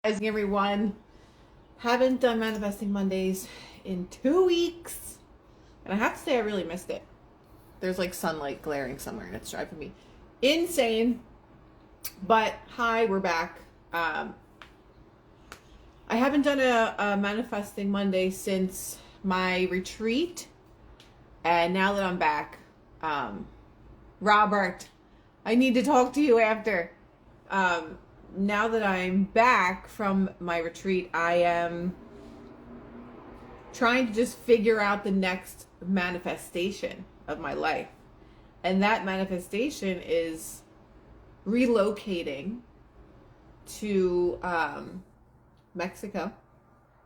Rising, everyone. Haven't done Manifesting Mondays in 2 weeks. And I have to say, I really missed it. There's like sunlight glaring somewhere and it's driving me insane. But hi, we're back. I haven't done a Manifesting Monday since my retreat. And now that I'm back, Robert, I need to talk to you after. Now that I'm back from my retreat, I am trying to just figure out the next manifestation of my life. And that manifestation is relocating to Mexico,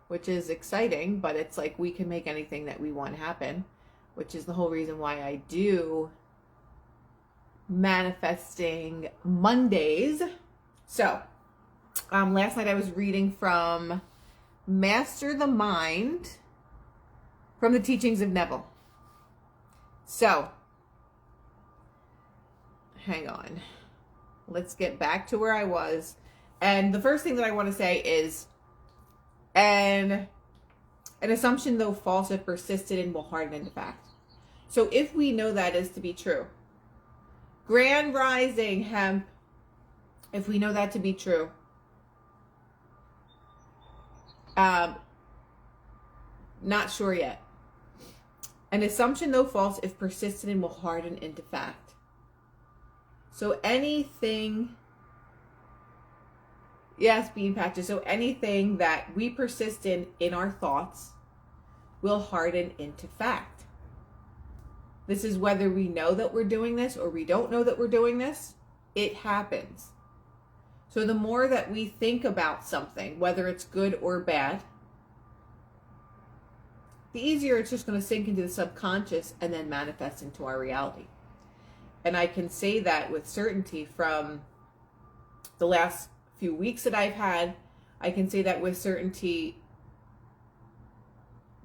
which is exciting, but it's like we can make anything that we want happen, which is the whole reason why I do Manifesting Mondays. So, last night I was reading from Master the Mind from the Teachings of Neville. So, hang on. Let's get back to where I was. And the first thing that I want to say is, an assumption, though false, if persisted in, will harden into fact. So if we know that is to be true, Grand Rising, Hemp, if we know that to be true, not sure yet. An assumption, though false, if persistent in, will harden into fact. So anything, yes, bean patches. So anything that we persist in our thoughts will harden into fact. This is whether we know that we're doing this or we don't know that we're doing this, it happens. So the more that we think about something, whether it's good or bad, the easier it's just going to sink into the subconscious and then manifest into our reality. And I can say that with certainty from the last few weeks that I've had. I can say that with certainty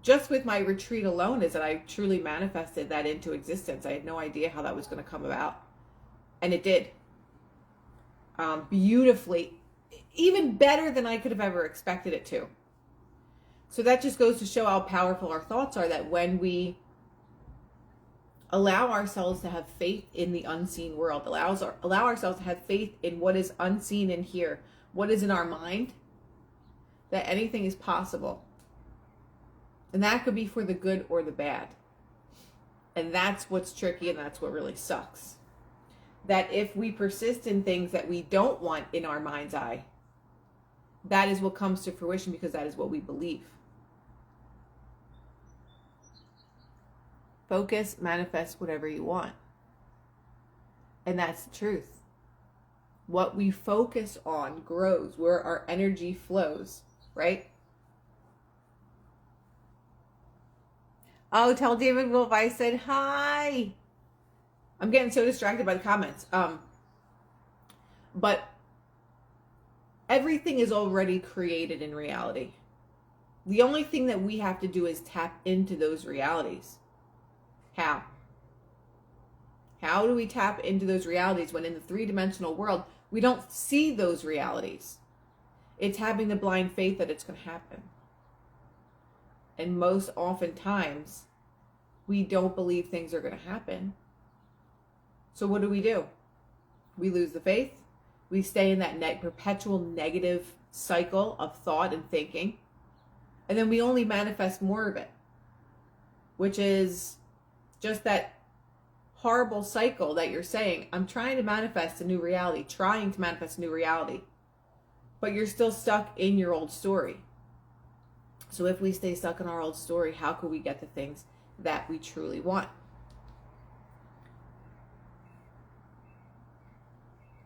just with my retreat alone, is that I truly manifested that into existence. I had no idea how that was going to come about. And it did. Beautifully, even better than I could have ever expected it to. So that just goes to show how powerful our thoughts are, that when we allow ourselves to have faith in the unseen world, allow ourselves to have faith in what is unseen in here, what is in our mind, that anything is possible. And that could be for the good or the bad. And that's what's tricky, and that's what really sucks. That if we persist in things that we don't want in our mind's eye, that is what comes to fruition, because that is what we believe. Focus, manifest whatever you want. And that's the truth. What we focus on grows, where our energy flows, right? Oh, tell David Wolf I said hi. I'm getting so distracted by the comments. But everything is already created in reality. The only thing that we have to do is tap into those realities. How? How do we tap into those realities when in the three-dimensional world, we don't see those realities? It's having the blind faith that it's going to happen. And most oftentimes, we don't believe things are going to happen. So what do? We lose the faith. We stay in that perpetual negative cycle of thought and thinking. And then we only manifest more of it, which is just that horrible cycle that you're saying, I'm trying to manifest a new reality, but you're still stuck in your old story. So if we stay stuck in our old story, how can we get the things that we truly want?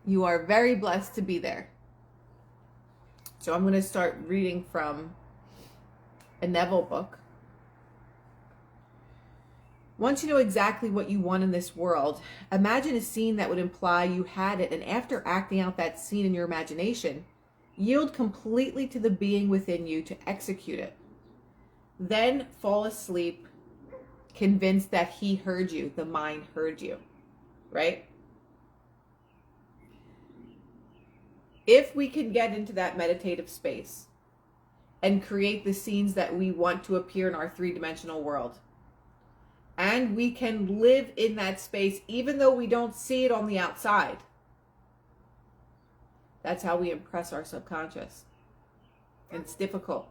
You are very blessed to be there. So I'm going to start reading from a Neville book. Once you know exactly what you want in this world, imagine a scene that would imply you had it, and after acting out that scene in your imagination, yield completely to the being within you to execute it. Then fall asleep, convinced that he heard you, the mind heard you, right? If we can get into that meditative space and create the scenes that we want to appear in our three-dimensional world, and we can live in that space even though we don't see it on the outside, that's how we impress our subconscious. And it's difficult.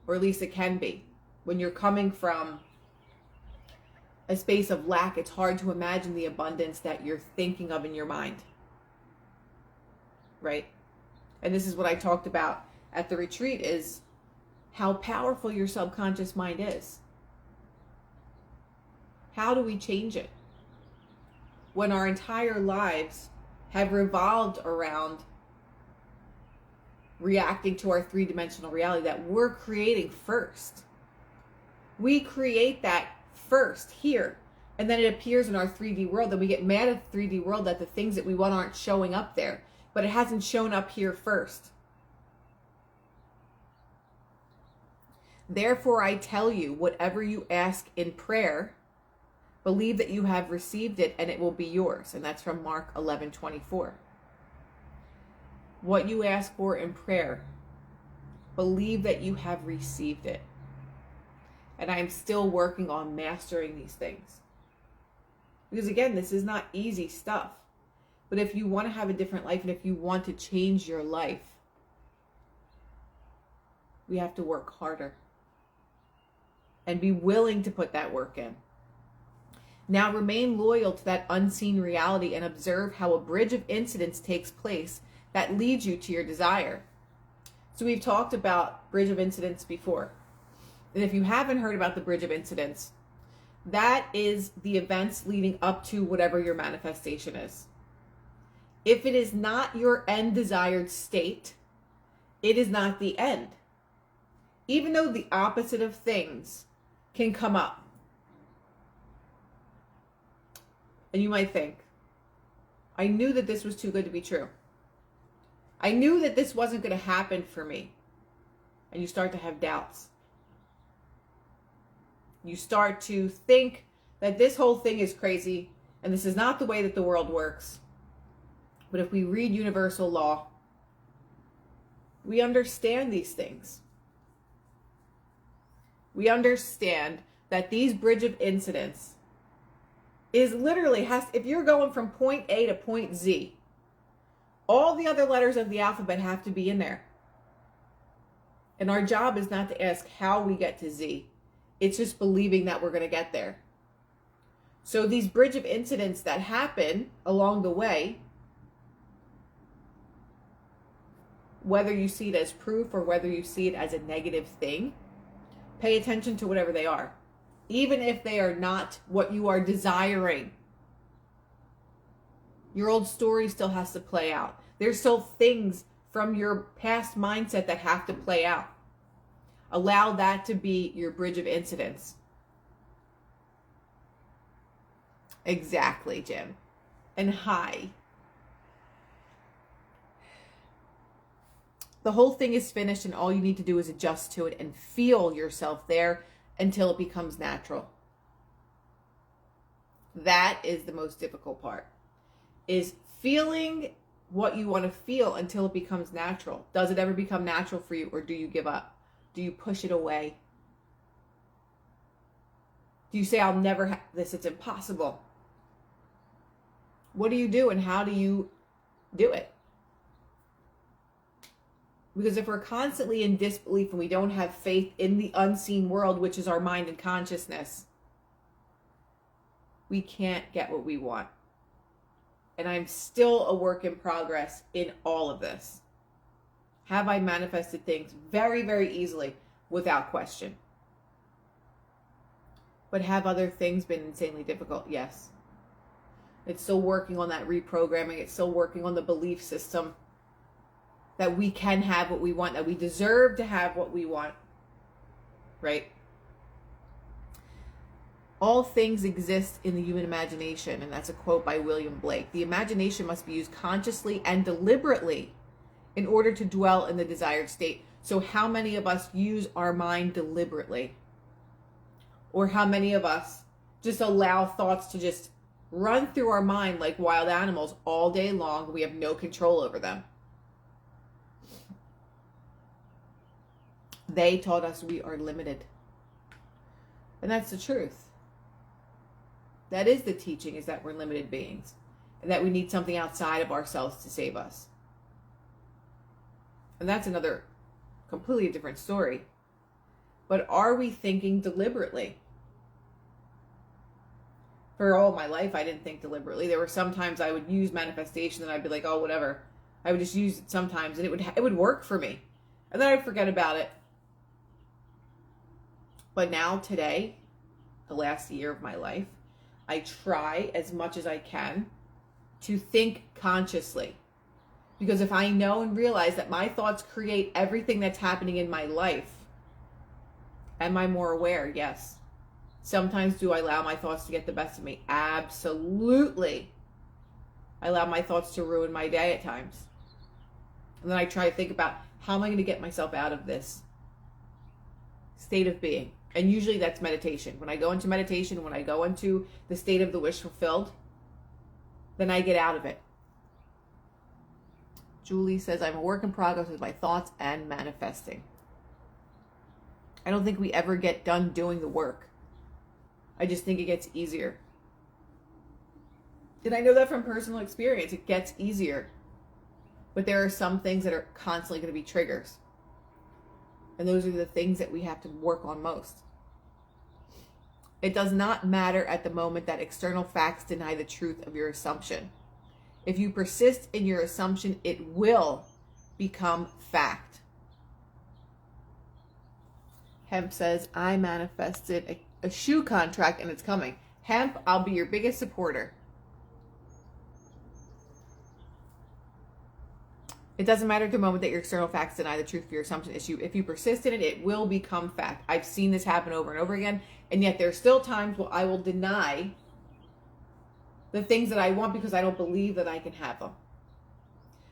Or at least it can be. When you're coming from a space of lack, it's hard to imagine the abundance that you're thinking of in your mind. Right? And this is what I talked about at the retreat, is how powerful your subconscious mind is. How do we change it? When our entire lives have revolved around reacting to our three-dimensional reality that we're creating first. We create that first here, and then it appears in our 3D world, and we get mad at the 3D world that the things that we want aren't showing up there, but it hasn't shown up here first. Therefore, I tell you, whatever you ask in prayer, believe that you have received it and it will be yours. And that's from Mark 11:24. What you ask for in prayer, believe that you have received it. And I'm still working on mastering these things. Because again, this is not easy stuff. But if you want to have a different life, and if you want to change your life, we have to work harder. And be willing to put that work in. Now remain loyal to that unseen reality and observe how a bridge of incidents takes place that leads you to your desire. So we've talked about bridge of incidents before. And if you haven't heard about the bridge of incidents, that is the events leading up to whatever your manifestation is. If it is not your end desired state, it is not the end. Even though the opposite of things can come up. And you might think, I knew that this was too good to be true. I knew that this wasn't going to happen for me. And you start to have doubts. You start to think that this whole thing is crazy and this is not the way that the world works. But if we read universal law, we understand these things. We understand that these bridge of incidents is literally if you're going from point A to point Z, all the other letters of the alphabet have to be in there. And our job is not to ask how we get to Z. It's just believing that we're going to get there. So these bridge of incidents that happen along the way, whether you see it as proof or whether you see it as a negative thing, pay attention to whatever they are. Even if they are not what you are desiring. Your old story still has to play out. There's still things from your past mindset that have to play out. Allow that to be your bridge of incidents. Exactly, Jim. And hi. The whole thing is finished and all you need to do is adjust to it and feel yourself there until it becomes natural. That is the most difficult part. Is feeling what you want to feel until it becomes natural. Does it ever become natural for you, or do you give up? Do you push it away? Do you say, I'll never have this, it's impossible? What do you do and how do you do it? Because if we're constantly in disbelief and we don't have faith in the unseen world, which is our mind and consciousness, we can't get what we want. And I'm still a work in progress in all of this. Have I manifested things very, very easily without question? But have other things been insanely difficult? Yes. It's still working on that reprogramming. It's still working on the belief system that we can have what we want, that we deserve to have what we want, right? All things exist in the human imagination, and that's a quote by William Blake. The imagination must be used consciously and deliberately in order to dwell in the desired state. So how many of us use our mind deliberately? Or how many of us just allow thoughts to just run through our mind like wild animals all day long. We have no control over them. They taught us we are limited. And that's the truth. That is the teaching, is that we're limited beings. And that we need something outside of ourselves to save us. And that's another completely different story. But are we thinking deliberately? For all my life, I didn't think deliberately. There were some times I would use manifestation and I'd be like, oh, whatever. I would just use it sometimes and it would work for me. And then I'd forget about it. But now, today, the last year of my life, I try as much as I can to think consciously. Because if I know and realize that my thoughts create everything that's happening in my life, am I more aware? Yes. Sometimes do I allow my thoughts to get the best of me? Absolutely. I allow my thoughts to ruin my day at times. And then I try to think about, how am I going to get myself out of this state of being? And usually that's meditation. When I go into meditation, when I go into the state of the wish fulfilled, then I get out of it. Julie says, I'm a work in progress with my thoughts and manifesting. I don't think we ever get done doing the work. I just think it gets easier. And I know that from personal experience. It gets easier. But there are some things that are constantly going to be triggers. And those are the things that we have to work on most. It does not matter at the moment that external facts deny the truth of your assumption. If you persist in your assumption, it will become fact. Hemp says, I manifested a shoe contract and it's coming. Hemp, I'll be your biggest supporter. It doesn't matter at the moment that your external facts deny the truth of your assumption issue. If you persist in it, it will become fact. I've seen this happen over and over again. And yet there's still times where I will deny the things that I want because I don't believe that I can have them.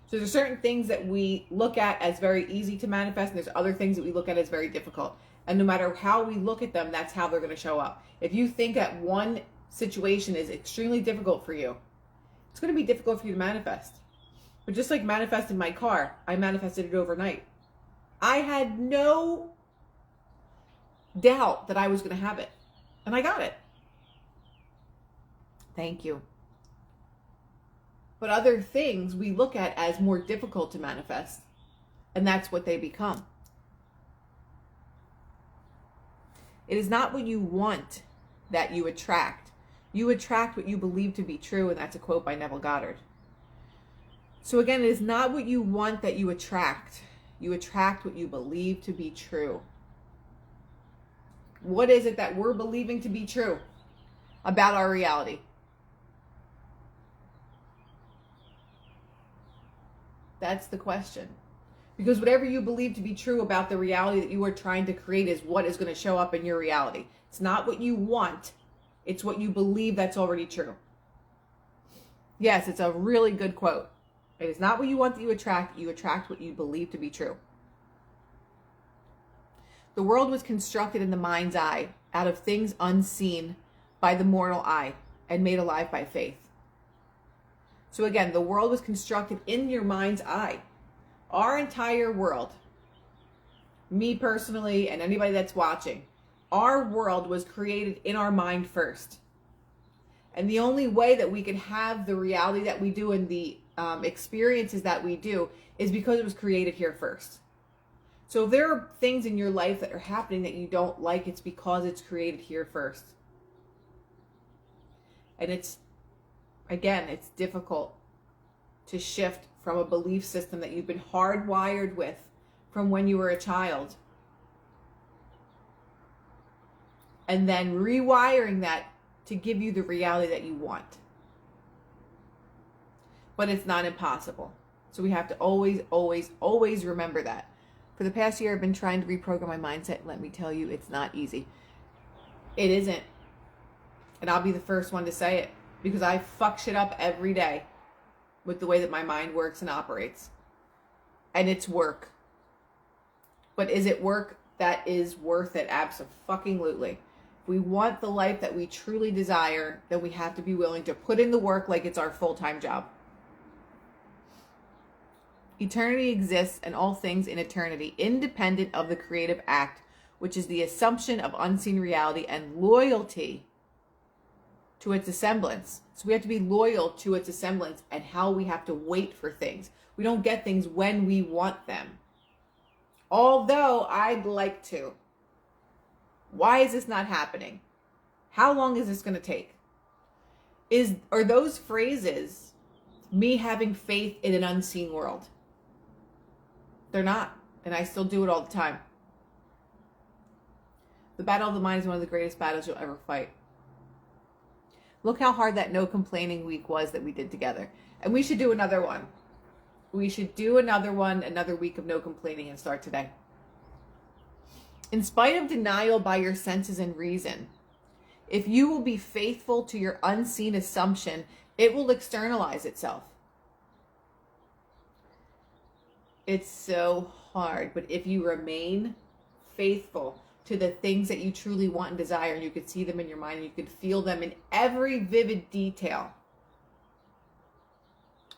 So there's certain things that we look at as very easy to manifest, and there's other things that we look at as very difficult. And no matter how we look at them, that's how they're going to show up. If you think that one situation is extremely difficult for you, it's going to be difficult for you to manifest. But just like manifesting my car, I manifested it overnight. I had no doubt that I was going to have it. And I got it. Thank you. But other things we look at as more difficult to manifest. And that's what they become. It is not what you want that you attract. You attract what you believe to be true. And that's a quote by Neville Goddard. So again, it is not what you want that you attract. You attract what you believe to be true. What is it that we're believing to be true about our reality? That's the question. Because whatever you believe to be true about the reality that you are trying to create is what is going to show up in your reality. It's not what you want. It's what you believe that's already true. Yes, it's a really good quote. It is not what you want that you attract what you believe to be true. The world was constructed in the mind's eye out of things unseen by the mortal eye and made alive by faith. So again, the world was constructed in your mind's eye. Our entire world, me personally and anybody that's watching, our world was created in our mind first. And the only way that we could have the reality that we do and the experiences that we do is because it was created here first. So if there are things in your life that are happening that you don't like, it's because it's created here first. And it's difficult to shift from a belief system that you've been hardwired with from when you were a child. And then rewiring that to give you the reality that you want. But it's not impossible. So we have to always, always, always remember that. For the past year, I've been trying to reprogram my mindset. Let me tell you, it's not easy. It isn't. And I'll be the first one to say it. Because I fuck shit up every day with the way that my mind works and operates. And it's work. But is it work that is worth it? Absolutely. If we want the life that we truly desire, then we have to be willing to put in the work like it's our full-time job. Eternity exists and all things in eternity, independent of the creative act, which is the assumption of unseen reality and loyalty to its assemblance. So we have to be loyal to its assemblance and how we have to wait for things. We don't get things when we want them. Although I'd like to. Why is this not happening? How long is this going to take? Are those phrases me having faith in an unseen world? They're not, and I still do it all the time. The battle of the mind is one of the greatest battles you'll ever fight. Look how hard that no complaining week was that we did together. And we should do another one. We should do another one, another week of no complaining, and start today. In spite of denial by your senses and reason, if you will be faithful to your unseen assumption, it will externalize itself. It's so hard, but if you remain faithful to the things that you truly want and desire, and you could see them in your mind, and you could feel them in every vivid detail,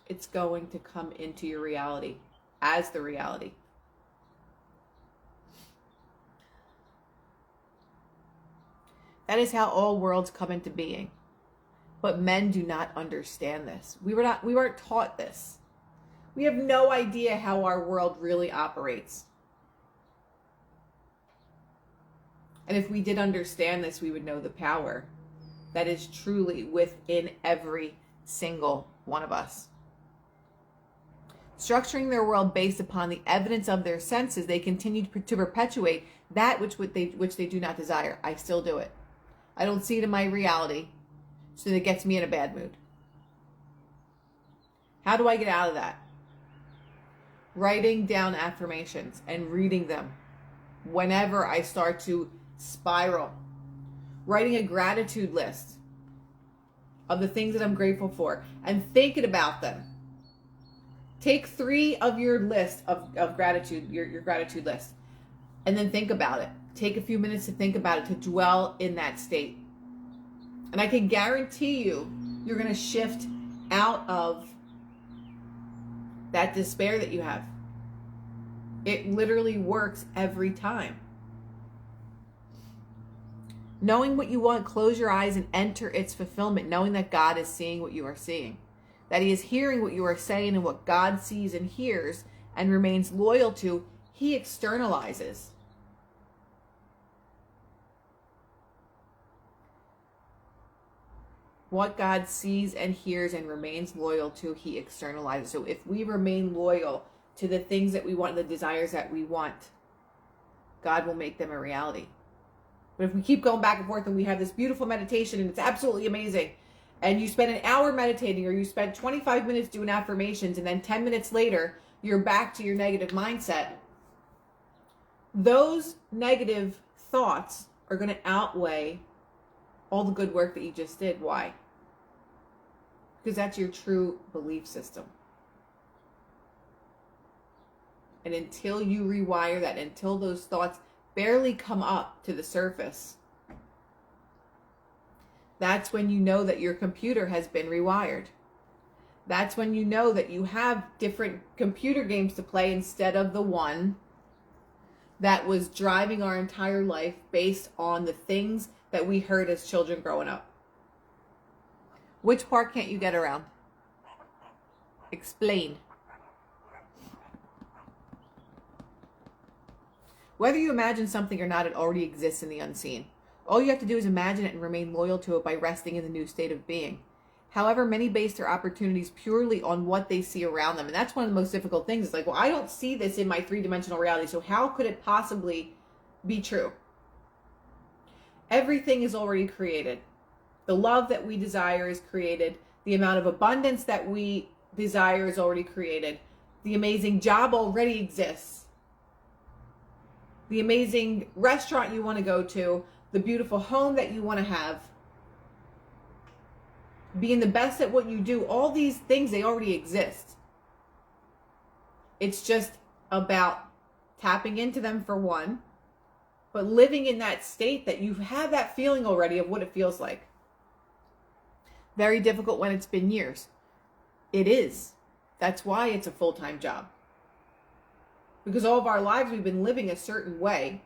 it's going to come into your reality as the reality. That is how all worlds come into being. But men do not understand this. We weren't taught this. We have no idea how our world really operates. And if we did understand this, we would know the power that is truly within every single one of us. Structuring their world based upon the evidence of their senses, they continue to perpetuate that which they do not desire. I still do it. I don't see it in my reality, so it gets me in a bad mood. How do I get out of that? Writing down affirmations and reading them whenever I start to spiral. Writing a gratitude list of the things that I'm grateful for and thinking about them. Take 3 of your list of gratitude, your gratitude list, and then think about it. Take a few minutes to think about it, to dwell in that state. And I can guarantee you're going to shift out of that despair that you have. It literally works every time. Knowing what you want, close your eyes and enter its fulfillment, knowing that God is seeing what you are seeing, that He is hearing what you are saying, and what God sees and hears and remains loyal to, He externalizes. What God sees and hears and remains loyal to, He externalizes. So if we remain loyal to the things that we want, the desires that we want, God will make them a reality. But if we keep going back and forth and we have this beautiful meditation and it's absolutely amazing, and you spend an hour meditating, or you spend 25 minutes doing affirmations, and then 10 minutes later, you're back to your negative mindset, those negative thoughts are going to outweigh all the good work that you just did. Why? Because that's your true belief system. And until you rewire that, until those thoughts barely come up to the surface, that's when you know that your computer has been rewired. That's when you know that you have different computer games to play instead of the one that was driving our entire life based on the things that we heard as children growing up. Which part can't you get around? Explain. Whether you imagine something or not, it already exists in the unseen. All you have to do is imagine it and remain loyal to it by resting in the new state of being. However, many base their opportunities purely on what they see around them. And that's one of the most difficult things. It's like, well, I don't see this in my 3-dimensional reality, so how could it possibly be true? Everything is already created. The love that we desire is created. The amount of abundance that we desire is already created. The amazing job already exists. The amazing restaurant you want to go to, the beautiful home that you want to have, being the best at what you do, all these things, they already exist. It's just about tapping into them for one, But living in that state that you have that feeling already of what it feels like. Very difficult when it's been years. It is. That's why it's a full-time job. Because all of our lives we've been living a certain way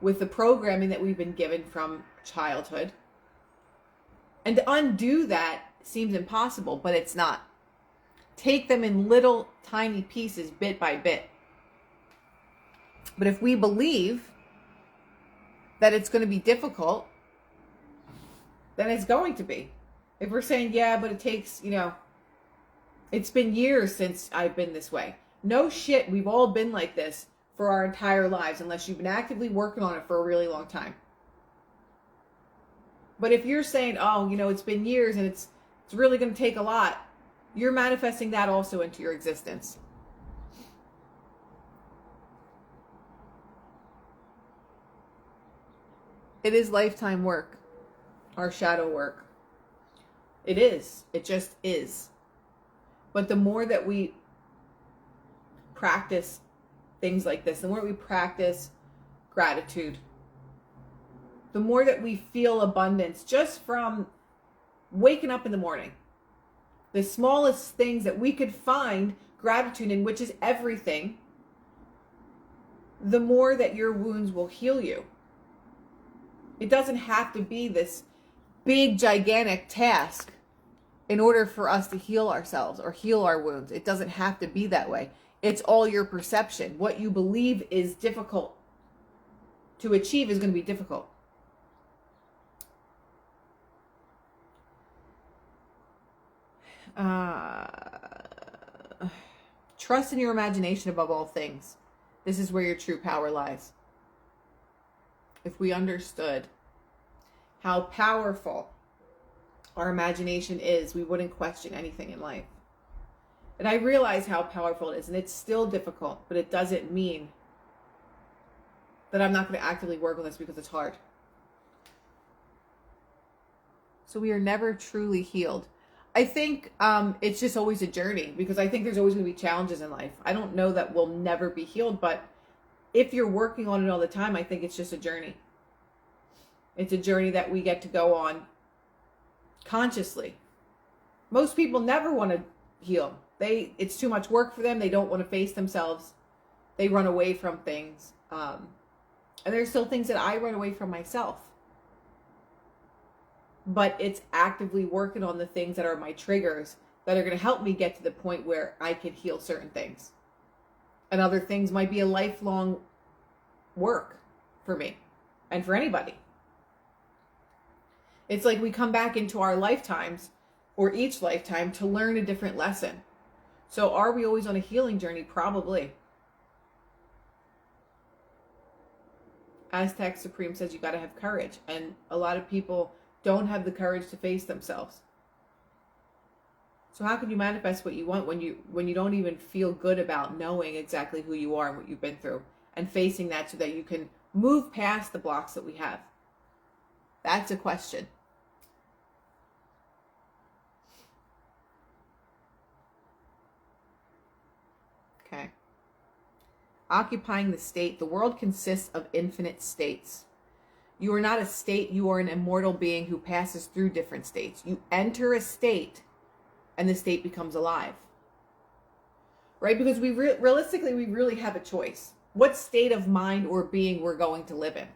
with the programming that we've been given from childhood. And to undo that seems impossible, but it's not. Take them in little tiny pieces, bit by bit. But if we believe that it's going to be difficult, then it's going to be. If we're saying, yeah, but it takes, it's been years since I've been this way. No shit, we've all been like this for our entire lives, unless you've been actively working on it for a really long time. But if you're saying, oh, it's been years and it's really going to take a lot, you're manifesting that also into your existence. It is lifetime work, our shadow work. It is. It just is. But the more that we practice things like this, the more we practice gratitude, the more that we feel abundance just from waking up in the morning. The smallest things that we could find gratitude in, which is everything, the more that your wounds will heal you. It doesn't have to be this big, gigantic task in order for us to heal ourselves or heal our wounds. It doesn't have to be that way. It's all your perception. What you believe is difficult to achieve is going to be difficult. Trust in your imagination above all things. This is where your true power lies. If we understood how powerful our imagination is, we wouldn't question anything in life. And I realize how powerful it is, and it's still difficult, but it doesn't mean that I'm not going to actively work on this because it's hard. So we are never truly healed. I think it's just always a journey, because I think there's always going to be challenges in life. I don't know that we'll never be healed, but if you're working on it all the time, I think it's just a journey. It's a journey that we get to go on consciously. Most people never want to heal. It's too much work for them. They don't want to face themselves. They run away from things. And there's still things that I run away from myself. But it's actively working on the things that are my triggers that are going to help me get to the point where I can heal certain things. And other things might be a lifelong work for me and for anybody. It's like we come back into our lifetimes or each lifetime to learn a different lesson. So are we always on a healing journey? Probably. Aztec Supreme says you got to have courage. And a lot of people don't have the courage to face themselves. So how can you manifest what you want when you don't even feel good about knowing exactly who you are and what you've been through and facing that so that you can move past the blocks that we have? That's a question. Okay. Occupying the state. The world consists of infinite states. You are not a state. You are an immortal being who passes through different states. You enter a state and the state becomes alive. Right? Because realistically, we really have a choice. What state of mind or being we're going to live in.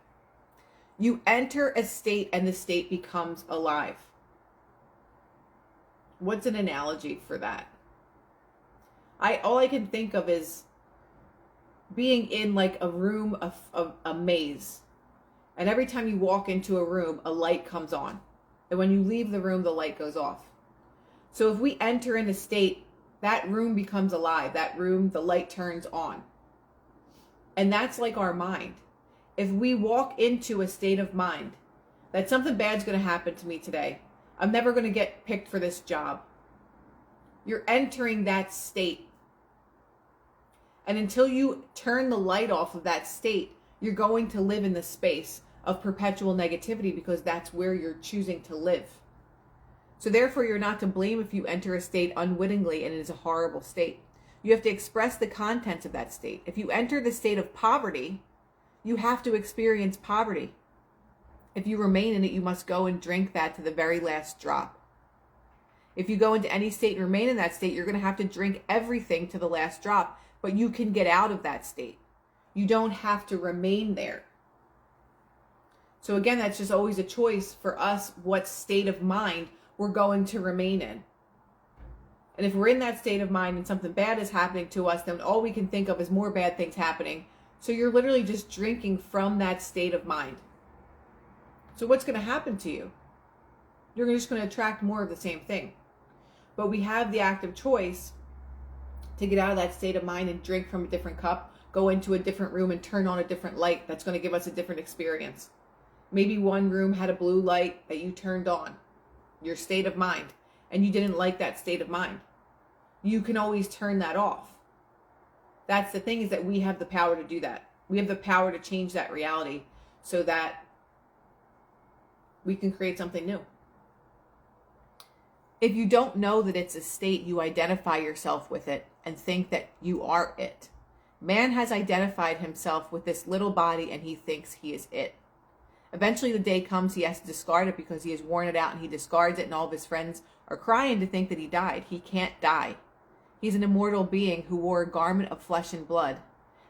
You enter a state and the state becomes alive. What's an analogy for that? All I can think of is being in like a room of a maze. And every time you walk into a room, a light comes on. And when you leave the room, the light goes off. So if we enter in a state, that room becomes alive. That room, the light turns on. And that's like our mind. If we walk into a state of mind that something bad's going to happen to me today, I'm never going to get picked for this job. You're entering that state. And until you turn the light off of that state, you're going to live in the space of perpetual negativity because that's where you're choosing to live. So therefore, you're not to blame if you enter a state unwittingly and it is a horrible state. You have to express the contents of that state. If you enter the state of poverty, You have to experience poverty. If you remain in it, you must go and drink that to the very last drop. If you go into any state and remain in that state, you're going to have to drink everything to the last drop. But you can get out of that state. You don't have to remain there. So again, that's just always a choice for us, what state of mind we're going to remain in. And if we're in that state of mind and something bad is happening to us, then all we can think of is more bad things happening. So you're literally just drinking from that state of mind. So what's going to happen to you? You're just going to attract more of the same thing. But we have the active choice to get out of that state of mind and drink from a different cup, go into a different room and turn on a different light that's going to give us a different experience. Maybe one room had a blue light that you turned on, your state of mind, and you didn't like that state of mind. You can always turn that off. That's the thing, is that we have the power to do that. We have the power to change that reality so that we can create something new. If you don't know that it's a state, you identify yourself with it and think that you are it. Man has identified himself with this little body and he thinks he is it. Eventually the day comes he has to discard it because he has worn it out, and he discards it, and all of his friends are crying to think that he died. He can't die. He's an immortal being who wore a garment of flesh and blood.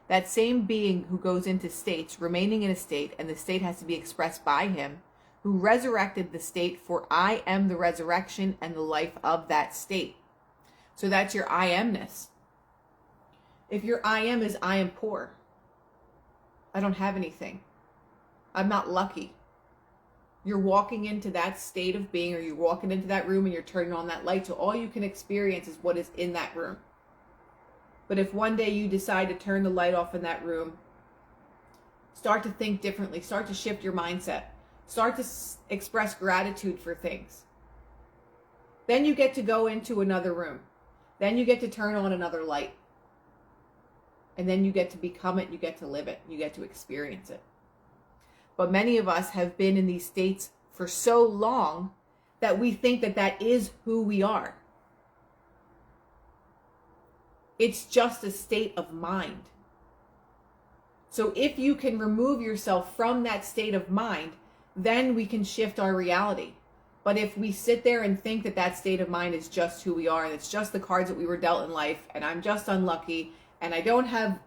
That same being who goes into states, remaining in a state, and the state has to be expressed by him, who resurrected the state, for I am the resurrection and the life of that state. So that's your I amness. If your I am is I am poor, I don't have anything, I'm not lucky. You're walking into that state of being, or you're walking into that room and you're turning on that light, so all you can experience is what is in that room. But if one day you decide to turn the light off in that room, start to think differently, start to shift your mindset, start to express gratitude for things, then you get to go into another room. Then you get to turn on another light. And then you get to become it, you get to live it, you get to experience it. But many of us have been in these states for so long that we think that that is who we are. It's just a state of mind. So if you can remove yourself from that state of mind, then we can shift our reality. But if we sit there and think that that state of mind is just who we are, and it's just the cards that we were dealt in life, and I'm just unlucky, and I don't have,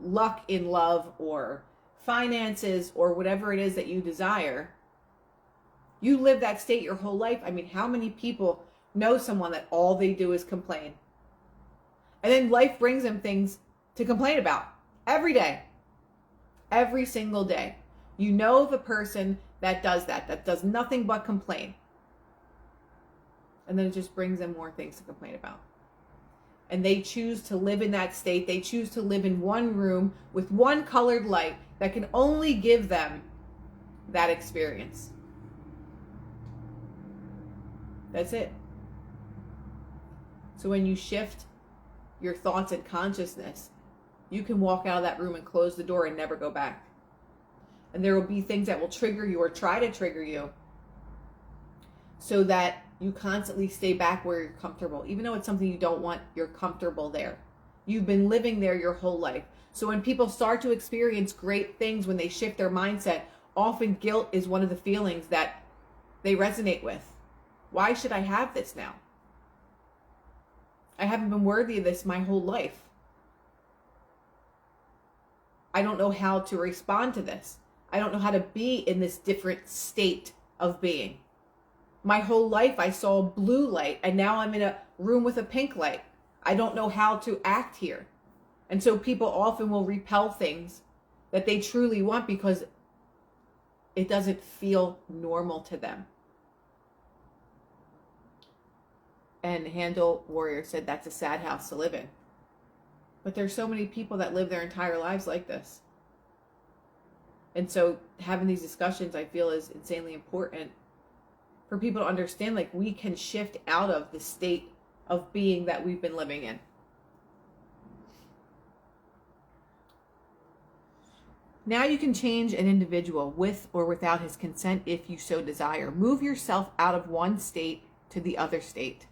luck in love or finances or whatever it is that you desire, you live that state your whole life. I mean, how many people know someone that all they do is complain? And then life brings them things to complain about every day, every single day. You know the person that does that does nothing but complain. And then it just brings them more things to complain about. And they choose to live in that state. They choose to live in one room with one colored light that can only give them that experience. That's it. So when you shift your thoughts and consciousness, you can walk out of that room and close the door and never go back. And there will be things that will trigger you or try to trigger you so that you constantly stay back where you're comfortable. Even though it's something you don't want, you're comfortable there. You've been living there your whole life. So when people start to experience great things, when they shift their mindset, often guilt is one of the feelings that they resonate with. Why should I have this now? I haven't been worthy of this my whole life. I don't know how to respond to this. I don't know how to be in this different state of being. My whole life I saw blue light, and now I'm in a room with a pink light. I don't know how to act here. And so people often will repel things that they truly want because it doesn't feel normal to them. And Handle Warrior said that's a sad house to live in. But there's so many people that live their entire lives like this. And so having these discussions, I feel, is insanely important for people to understand, like, we can shift out of the state of being that we've been living in. Now you can change an individual with or without his consent if you so desire. Move yourself out of one state to the other state.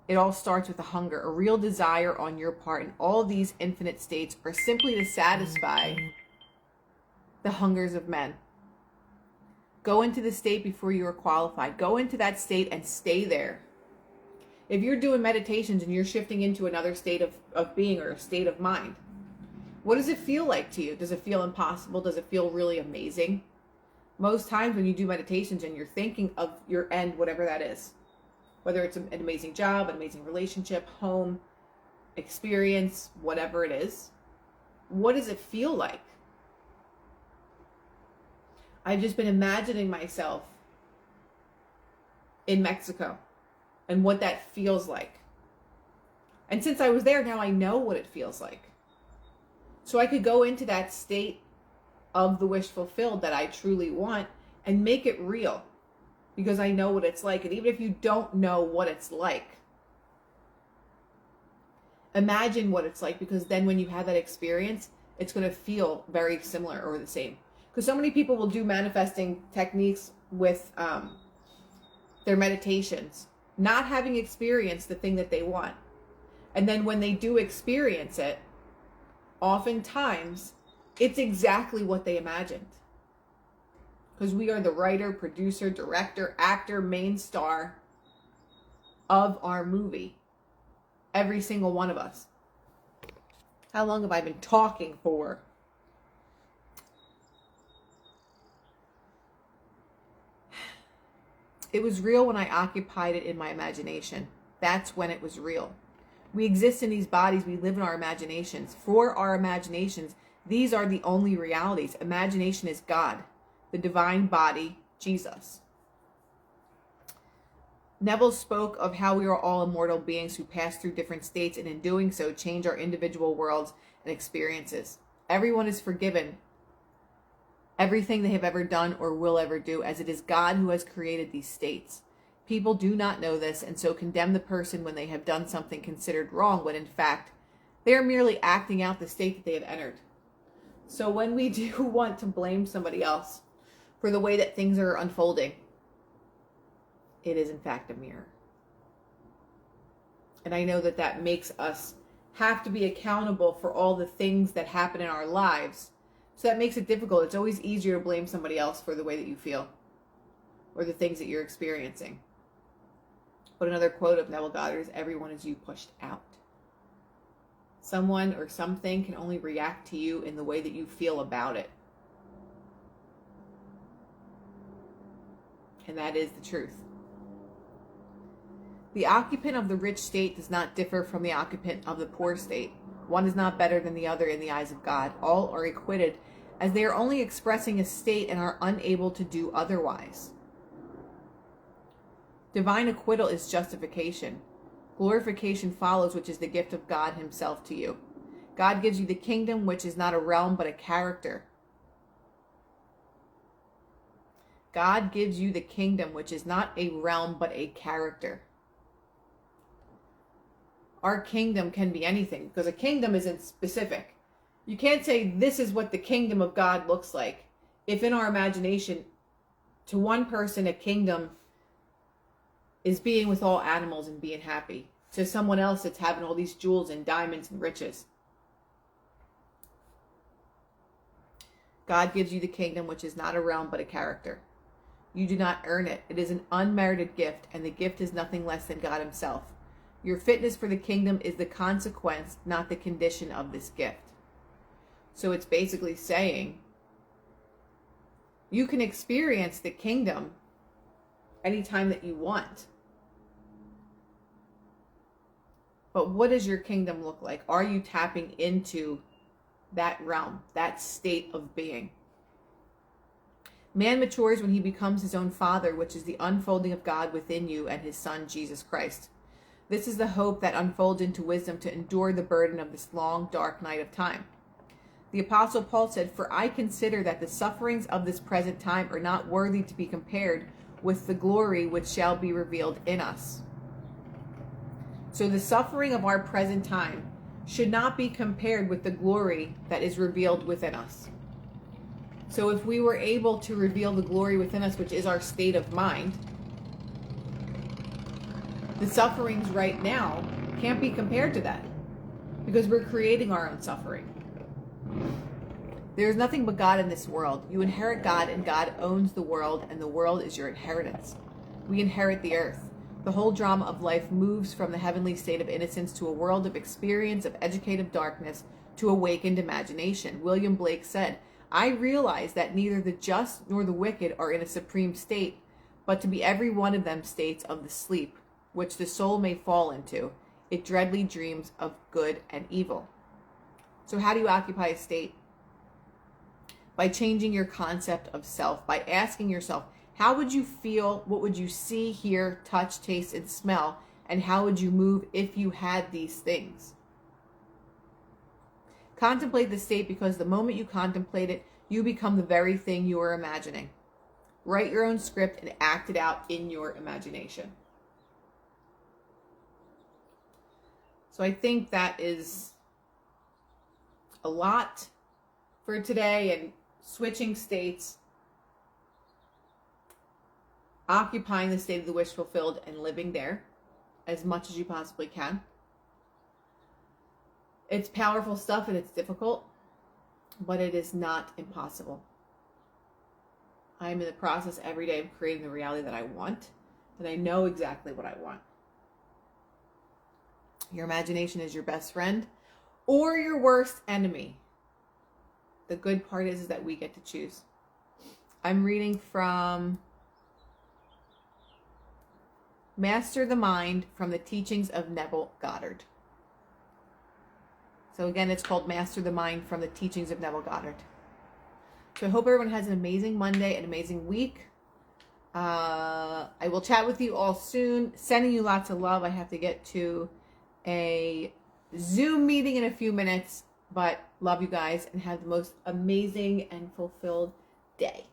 It all starts with a hunger, a real desire on your part, and all these infinite states are simply to satisfy the hungers of men. Go into the state before you are qualified. Go into that state and stay there. If you're doing meditations and you're shifting into another state of being or a state of mind, what does it feel like to you? Does it feel impossible? Does it feel really amazing? Most times when you do meditations and you're thinking of your end, whatever that is, whether it's an amazing job, an amazing relationship, home, experience, whatever it is, what does it feel like? I've just been imagining myself in Mexico and what that feels like. And since I was there, now I know what it feels like. So I could go into that state of the wish fulfilled that I truly want and make it real because I know what it's like. And even if you don't know what it's like, imagine what it's like, because then when you have that experience, it's going to feel very similar or the same. Because so many people will do manifesting techniques with their meditations, not having experienced the thing that they want. And then when they do experience it, oftentimes it's exactly what they imagined. Because we are the writer, producer, director, actor, main star of our movie. Every single one of us. How long have I been talking for? It was real when I occupied it in my imagination. That's when it was real. We exist in these bodies. We live in our imaginations. For our imaginations, these are the only realities. Imagination is God, the divine body, Jesus. Neville spoke of how we are all immortal beings who pass through different states, and in doing so change our individual worlds and experiences. Everyone is forgiven everything they have ever done or will ever do, as it is God who has created these states. People do not know this, and so condemn the person when they have done something considered wrong, when in fact they are merely acting out the state that they have entered. So when we do want to blame somebody else for the way that things are unfolding, it is in fact a mirror. And I know that that makes us have to be accountable for all the things that happen in our lives. So that makes it difficult. It's always easier to blame somebody else for the way that you feel or the things that you're experiencing. But another quote of Neville Goddard is, everyone is you pushed out. Someone or something can only react to you in the way that you feel about it. And that is the truth. The occupant of the rich state does not differ from the occupant of the poor state. One is not better than the other in the eyes of God. All are acquitted, as they are only expressing a state and are unable to do otherwise. Divine acquittal is justification. Glorification follows, which is the gift of God himself to you. God gives you the kingdom, which is not a realm, but a character. God gives you the kingdom, which is not a realm, but a character. Our kingdom can be anything, because a kingdom isn't specific. You can't say this is what the kingdom of God looks like. If in our imagination, to one person, a kingdom is being with all animals and being happy. To someone else, it's having all these jewels and diamonds and riches. God gives you the kingdom, which is not a realm, but a character. You do not earn it. It is an unmerited gift, and the gift is nothing less than God himself. Your fitness for the kingdom is the consequence, not the condition of this gift. So it's basically saying you can experience the kingdom anytime that you want. But what does your kingdom look like? Are you tapping into that realm, that state of being? Man matures when he becomes his own father, which is the unfolding of God within you and his Son, Jesus Christ. This is the hope that unfolds into wisdom to endure the burden of this long, dark night of time. The Apostle Paul said, "For I consider that the sufferings of this present time are not worthy to be compared with the glory which shall be revealed in us." So the suffering of our present time should not be compared with the glory that is revealed within us. So if we were able to reveal the glory within us, which is our state of mind, the sufferings right now can't be compared to that, because we're creating our own suffering. There is nothing but God in this world. You inherit God, and God owns the world, and the world is your inheritance. We inherit the earth. The whole drama of life moves from the heavenly state of innocence to a world of experience, of educative darkness, to awakened imagination. William Blake said, I realize that neither the just nor the wicked are in a supreme state, but to be every one of them states of the sleep, which the soul may fall into. It dreadly dreams of good and evil. So how do you occupy a state? By changing your concept of self, by asking yourself, how would you feel, what would you see, hear, touch, taste, and smell, and how would you move if you had these things? Contemplate the state, because the moment you contemplate it, you become the very thing you are imagining. Write your own script and act it out in your imagination. So I think that is a lot for today, and switching states, occupying the state of the wish fulfilled and living there as much as you possibly can. It's powerful stuff and it's difficult, but it is not impossible. I'm in the process every day of creating the reality that I want, and I know exactly what I want. Your imagination is your best friend or your worst enemy. The good part is that we get to choose. I'm reading from Master the Mind from the Teachings of Neville Goddard. So again, it's called Master the Mind from the Teachings of Neville Goddard. So I hope everyone has an amazing Monday, an amazing week. I will chat with you all soon. Sending you lots of love. I have to get to a Zoom meeting in a few minutes, but love you guys and have the most amazing and fulfilled day.